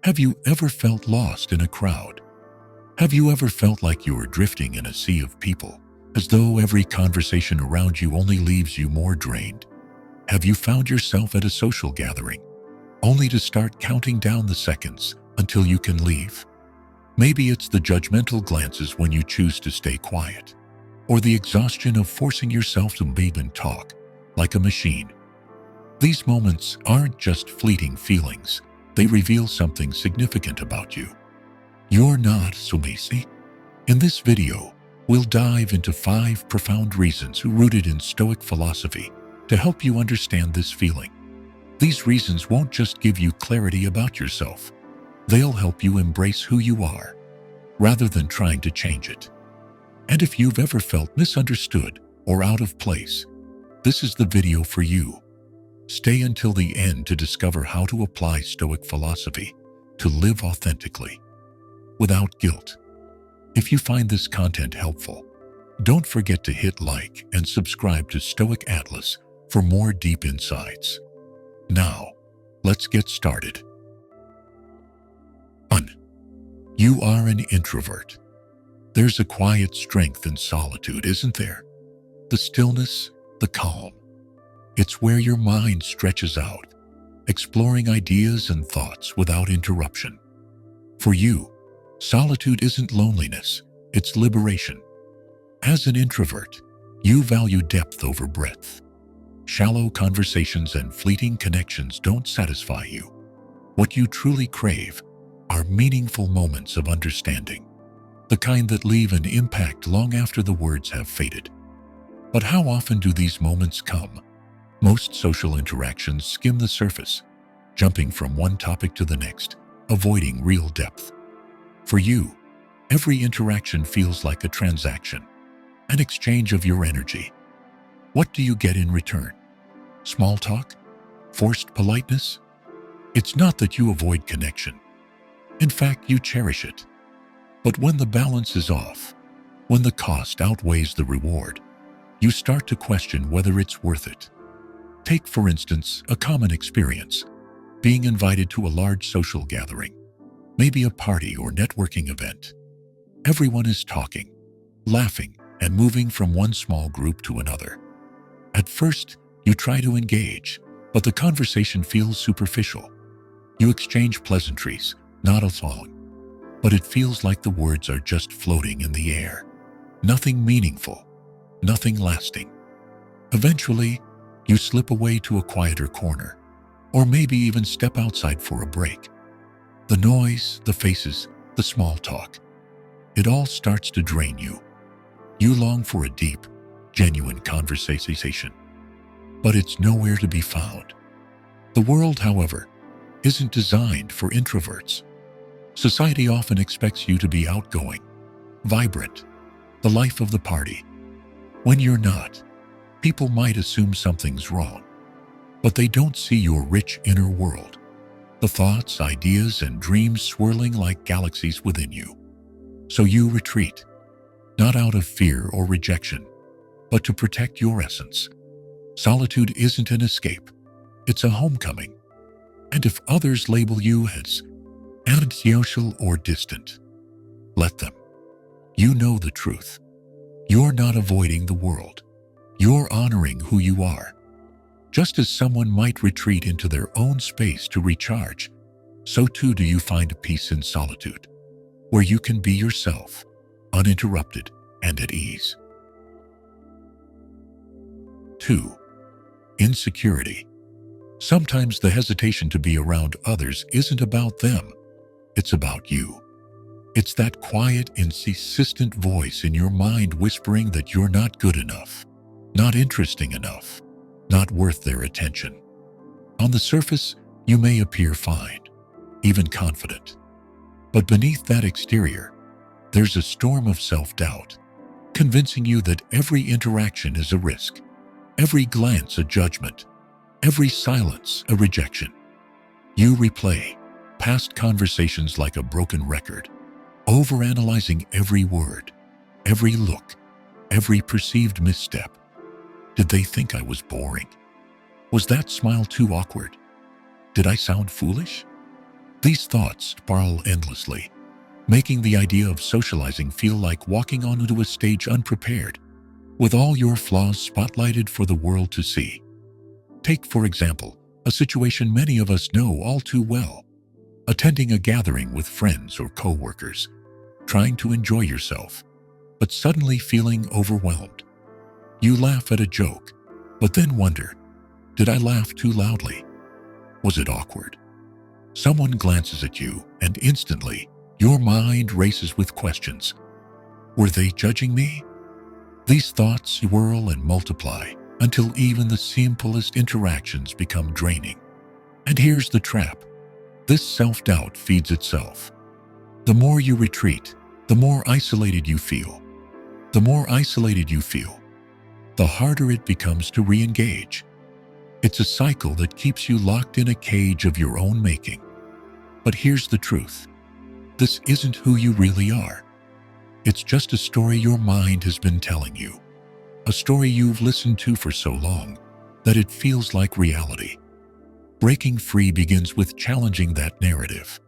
Have you ever felt lost in a crowd? Have you ever felt like you were drifting in a sea of people, as though every conversation around you only leaves you more drained? Have you found yourself at a social gathering, only to start counting down the seconds until you can leave? Maybe it's the judgmental glances when you choose to stay quiet, or the exhaustion of forcing yourself to move and talk like a machine. These moments aren't just fleeting feelings. They reveal something significant about you. You're not so easy. In this video, we'll dive into 5 profound reasons rooted in Stoic philosophy to help you understand this feeling. These reasons won't just give you clarity about yourself. They'll help you embrace who you are, rather than trying to change it. And if you've ever felt misunderstood or out of place, this is the video for you. Stay until the end to discover how to apply Stoic philosophy to live authentically, without guilt. If you find this content helpful, don't forget to hit like and subscribe to Stoic Atlas for more deep insights. Now, let's get started. 1. You are an introvert. There's a quiet strength in solitude, isn't there? The stillness, the calm. It's where your mind stretches out, exploring ideas and thoughts without interruption. For you, solitude isn't loneliness, it's liberation. As an introvert, you value depth over breadth. Shallow conversations and fleeting connections don't satisfy you. What you truly crave are meaningful moments of understanding, the kind that leave an impact long after the words have faded. But how often do these moments come? Most social interactions skim the surface, jumping from one topic to the next, avoiding real depth. For you, every interaction feels like a transaction, an exchange of your energy. What do you get in return? Small talk? Forced politeness? It's not that you avoid connection. In fact, you cherish it. But when the balance is off, when the cost outweighs the reward, you start to question whether it's worth it. Take, for instance, a common experience, being invited to a large social gathering, maybe a party or networking event. Everyone is talking, laughing, and moving from one small group to another. At first, you try to engage, but the conversation feels superficial. You exchange pleasantries, not a song, but it feels like the words are just floating in the air. Nothing meaningful, nothing lasting. Eventually, you slip away to a quieter corner, or maybe even step outside for a break. The noise, the faces, the small talk, it all starts to drain you. You long for a deep, genuine conversation, but it's nowhere to be found. The world, however, isn't designed for introverts. Society often expects you to be outgoing, vibrant, the life of the party. When you're not, people might assume something's wrong, but they don't see your rich inner world, the thoughts, ideas, and dreams swirling like galaxies within you. So you retreat, not out of fear or rejection, but to protect your essence. Solitude isn't an escape, it's a homecoming. And if others label you as antisocial or distant, let them. You know the truth. You're not avoiding the world. You're honoring who you are. Just as someone might retreat into their own space to recharge, so too do you find peace in solitude, where you can be yourself, uninterrupted and at ease. 2. Insecurity. Sometimes the hesitation to be around others isn't about them, it's about you. It's that quiet, insistent voice in your mind whispering that you're not good enough, not interesting enough, not worth their attention. On the surface, you may appear fine, even confident. But beneath that exterior, there's a storm of self-doubt, convincing you that every interaction is a risk, every glance a judgment, every silence a rejection. You replay past conversations like a broken record, overanalyzing every word, every look, every perceived misstep. Did they think I was boring? Was that smile too awkward? Did I sound foolish? These thoughts spiral endlessly, making the idea of socializing feel like walking onto a stage unprepared, with all your flaws spotlighted for the world to see. Take, for example, a situation many of us know all too well: attending a gathering with friends or co-workers, trying to enjoy yourself, but suddenly feeling overwhelmed. You laugh at a joke, but then wonder, did I laugh too loudly? Was it awkward? Someone glances at you, and instantly, your mind races with questions. Were they judging me? These thoughts swirl and multiply until even the simplest interactions become draining. And here's the trap. This self-doubt feeds itself. The more you retreat, the more isolated you feel. The more isolated you feel, the harder it becomes to re-engage. It's a cycle that keeps you locked in a cage of your own making. But here's the truth. This isn't who you really are. It's just a story your mind has been telling you. A story you've listened to for so long that it feels like reality. Breaking free begins with challenging that narrative.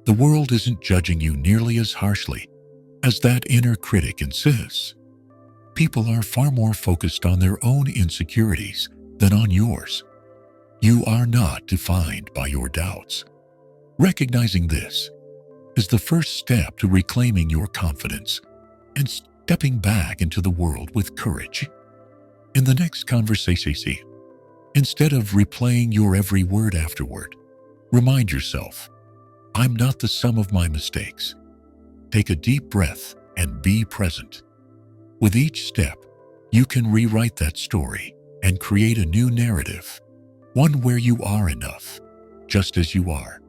The world isn't judging you nearly as harshly as that inner critic insists. People are far more focused on their own insecurities than on yours. You are not defined by your doubts. Recognizing this is the first step to reclaiming your confidence and stepping back into the world with courage. In the next conversation, instead of replaying your every word afterward, remind yourself, I'm not the sum of my mistakes. Take a deep breath and be present. With each step, you can rewrite that story and create a new narrative, one where you are enough, just as you are.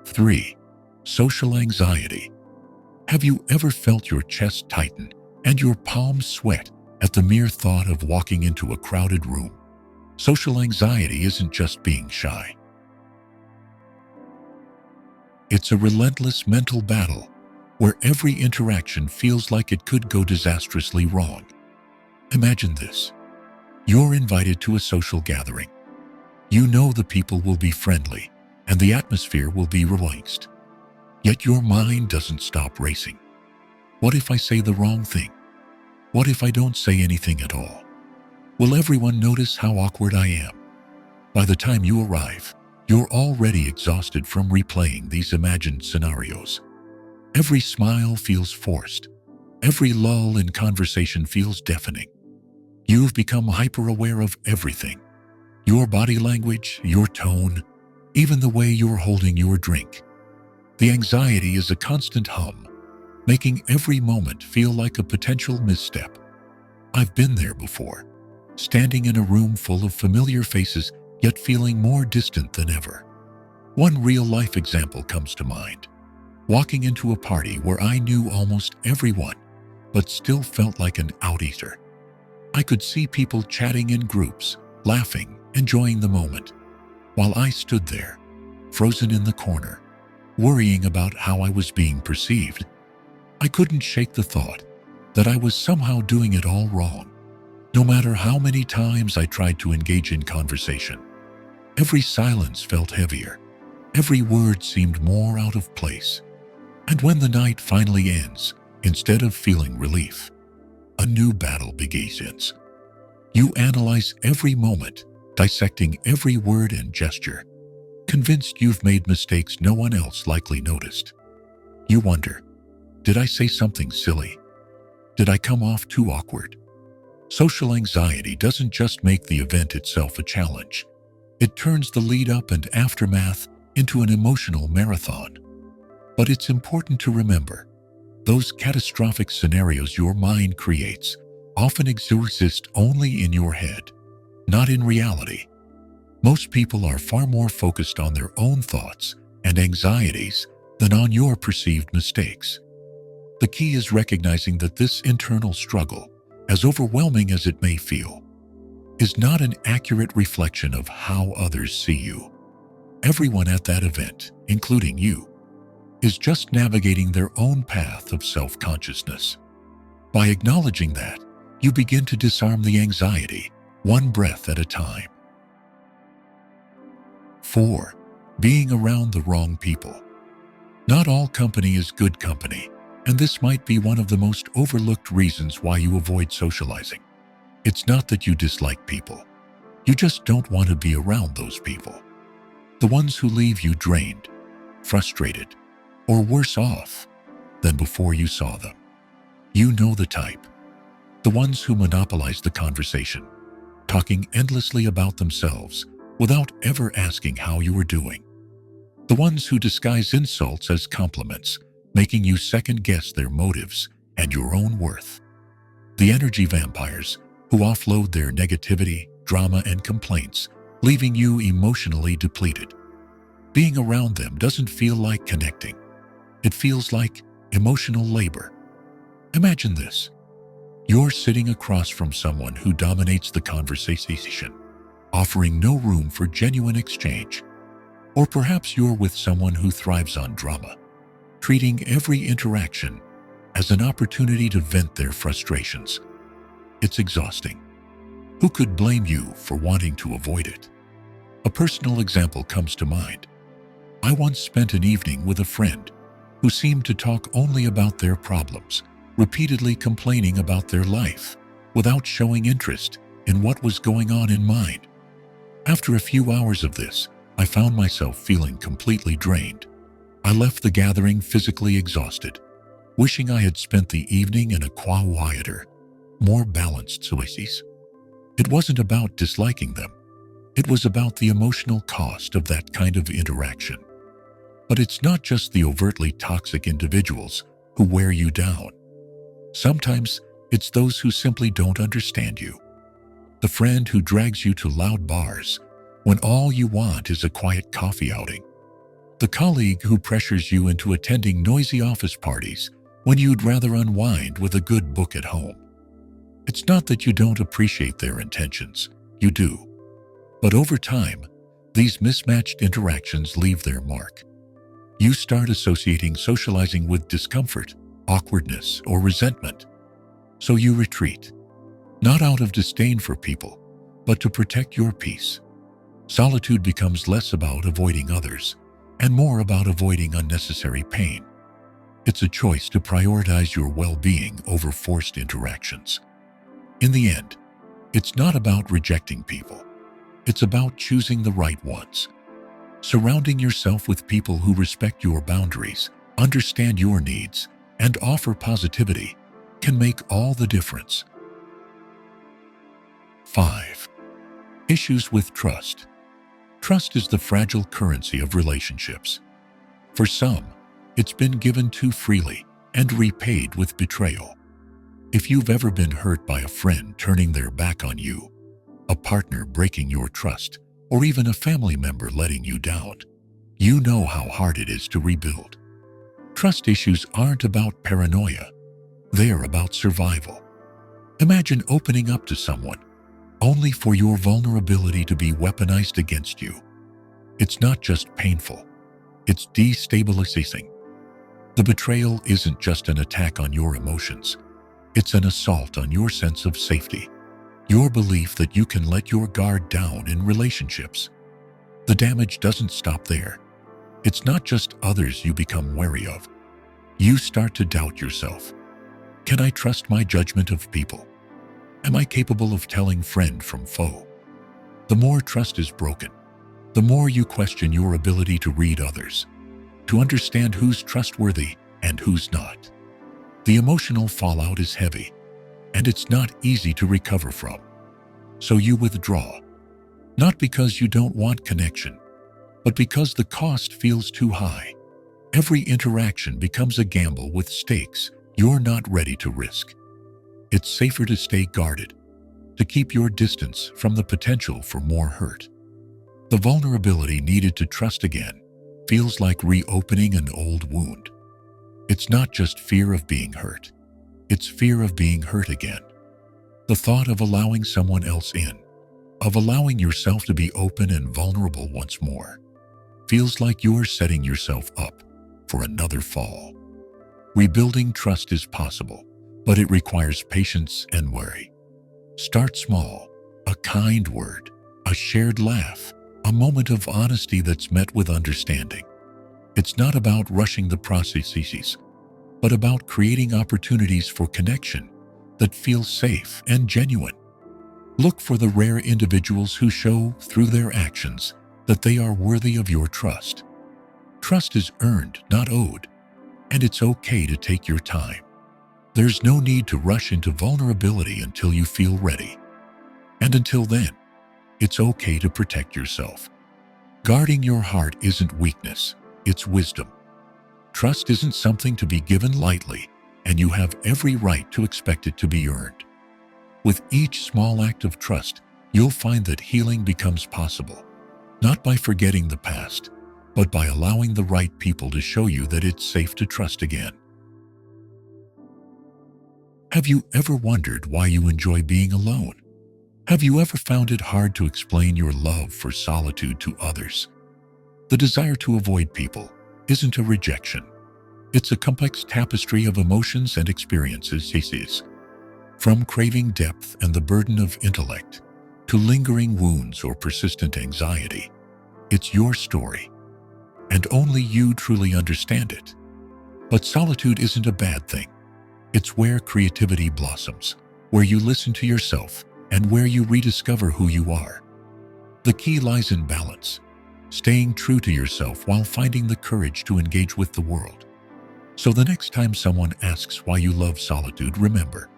3. Social anxiety. Have you ever felt your chest tighten and your palms sweat at the mere thought of walking into a crowded room? Social anxiety isn't just being shy. It's a relentless mental battle where every interaction feels like it could go disastrously wrong. Imagine this. You're invited to a social gathering. You know the people will be friendly and the atmosphere will be relaxed. Yet your mind doesn't stop racing. What if I say the wrong thing? What if I don't say anything at all? Will everyone notice how awkward I am? By the time you arrive, you're already exhausted from replaying these imagined scenarios. Every smile feels forced. Every lull in conversation feels deafening. You've become hyper-aware of everything. Your body language, your tone, even the way you're holding your drink. The anxiety is a constant hum, making every moment feel like a potential misstep. I've been there before, standing in a room full of familiar faces, yet feeling more distant than ever. One real-life example comes to mind. Walking into a party where I knew almost everyone, but still felt like an out-eater. I could see people chatting in groups, laughing, enjoying the moment, while I stood there, frozen in the corner, worrying about how I was being perceived. I couldn't shake the thought that I was somehow doing it all wrong. No matter how many times I tried to engage in conversation, every silence felt heavier. Every word seemed more out of place. And when the night finally ends, instead of feeling relief, a new battle begins. You analyze every moment, dissecting every word and gesture, convinced you've made mistakes no one else likely noticed. You wonder, did I say something silly? Did I come off too awkward? Social anxiety doesn't just make the event itself a challenge. It turns the lead-up and aftermath into an emotional marathon. But it's important to remember, those catastrophic scenarios your mind creates often exist only in your head, not in reality. Most people are far more focused on their own thoughts and anxieties than on your perceived mistakes. The key is recognizing that this internal struggle, as overwhelming as it may feel, is not an accurate reflection of how others see you. Everyone at that event, including you, is just navigating their own path of self-consciousness. By acknowledging that, you begin to disarm the anxiety, one breath at a time. 4. Being around the wrong people. Not all company is good company, and this might be one of the most overlooked reasons why you avoid socializing. It's not that you dislike people. You just don't want to be around those people. The ones who leave you drained, frustrated, or worse off than before you saw them. You know the type. The ones who monopolize the conversation, talking endlessly about themselves without ever asking how you are doing. The ones who disguise insults as compliments, making you second-guess their motives and your own worth. The energy vampires who offload their negativity, drama, and complaints, leaving you emotionally depleted. Being around them doesn't feel like connecting. It feels like emotional labor. Imagine this. You're sitting across from someone who dominates the conversation, offering no room for genuine exchange. Or perhaps you're with someone who thrives on drama, treating every interaction as an opportunity to vent their frustrations. It's exhausting. Who could blame you for wanting to avoid it? A personal example comes to mind. I once spent an evening with a friend who seemed to talk only about their problems, repeatedly complaining about their life without showing interest in what was going on in mine. After a few hours of this, I found myself feeling completely drained. I left the gathering physically exhausted, wishing I had spent the evening in a quieter, more balanced space. It wasn't about disliking them. It was about the emotional cost of that kind of interaction. But it's not just the overtly toxic individuals who wear you down. Sometimes it's those who simply don't understand you. The friend who drags you to loud bars when all you want is a quiet coffee outing. The colleague who pressures you into attending noisy office parties when you'd rather unwind with a good book at home. It's not that you don't appreciate their intentions. You do. But over time, these mismatched interactions leave their mark. You start associating socializing with discomfort, awkwardness, or resentment. So you retreat. Not out of disdain for people, but to protect your peace. Solitude becomes less about avoiding others and more about avoiding unnecessary pain. It's a choice to prioritize your well-being over forced interactions. In the end, it's not about rejecting people. It's about choosing the right ones. Surrounding yourself with people who respect your boundaries, understand your needs, and offer positivity can make all the difference. 5. Issues with trust. Trust is the fragile currency of relationships. For some, it's been given too freely and repaid with betrayal. If you've ever been hurt by a friend turning their back on you, a partner breaking your trust, or even a family member letting you down, you know how hard it is to rebuild. Trust issues aren't about paranoia. They're about survival. Imagine opening up to someone only for your vulnerability to be weaponized against you. It's not just painful, it's destabilizing. The betrayal isn't just an attack on your emotions. It's an assault on your sense of safety, your belief that you can let your guard down in relationships. The damage doesn't stop there. It's not just others you become wary of. You start to doubt yourself. Can I trust my judgment of people? Am I capable of telling friend from foe? The more trust is broken, the more you question your ability to read others, to understand who's trustworthy and who's not. The emotional fallout is heavy, and it's not easy to recover from. So you withdraw, not because you don't want connection, but because the cost feels too high. Every interaction becomes a gamble with stakes you're not ready to risk. It's safer to stay guarded, to keep your distance from the potential for more hurt. The vulnerability needed to trust again feels like reopening an old wound. It's not just fear of being hurt. It's fear of being hurt again. The thought of allowing someone else in, of allowing yourself to be open and vulnerable once more, feels like you're setting yourself up for another fall. Rebuilding trust is possible, but it requires patience and worry. Start small. A kind word, a shared laugh, a moment of honesty that's met with understanding. It's not about rushing the processes, but about creating opportunities for connection that feel safe and genuine. Look for the rare individuals who show, through their actions, that they are worthy of your trust. Trust is earned, not owed, and it's okay to take your time. There's no need to rush into vulnerability until you feel ready. And until then, it's okay to protect yourself. Guarding your heart isn't weakness, it's wisdom. Trust isn't something to be given lightly, and you have every right to expect it to be earned. With each small act of trust, you'll find that healing becomes possible, not by forgetting the past, but by allowing the right people to show you that it's safe to trust again. Have you ever wondered why you enjoy being alone? Have you ever found it hard to explain your love for solitude to others? The desire to avoid people isn't a rejection. It's a complex tapestry of emotions and experiences. From craving depth and the burden of intellect to lingering wounds or persistent anxiety, it's your story, and only you truly understand it. But solitude isn't a bad thing. It's where creativity blossoms, where you listen to yourself, and where you rediscover who you are. The key lies in balance, staying true to yourself while finding the courage to engage with the world. So the next time someone asks why you love solitude, remember,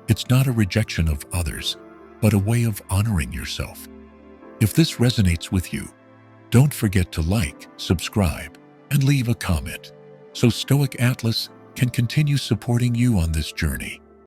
it's not a rejection of others, but a way of honoring yourself. If this resonates with you, don't forget to like, subscribe, and leave a comment so Stoic Atlas can continue supporting you on this journey.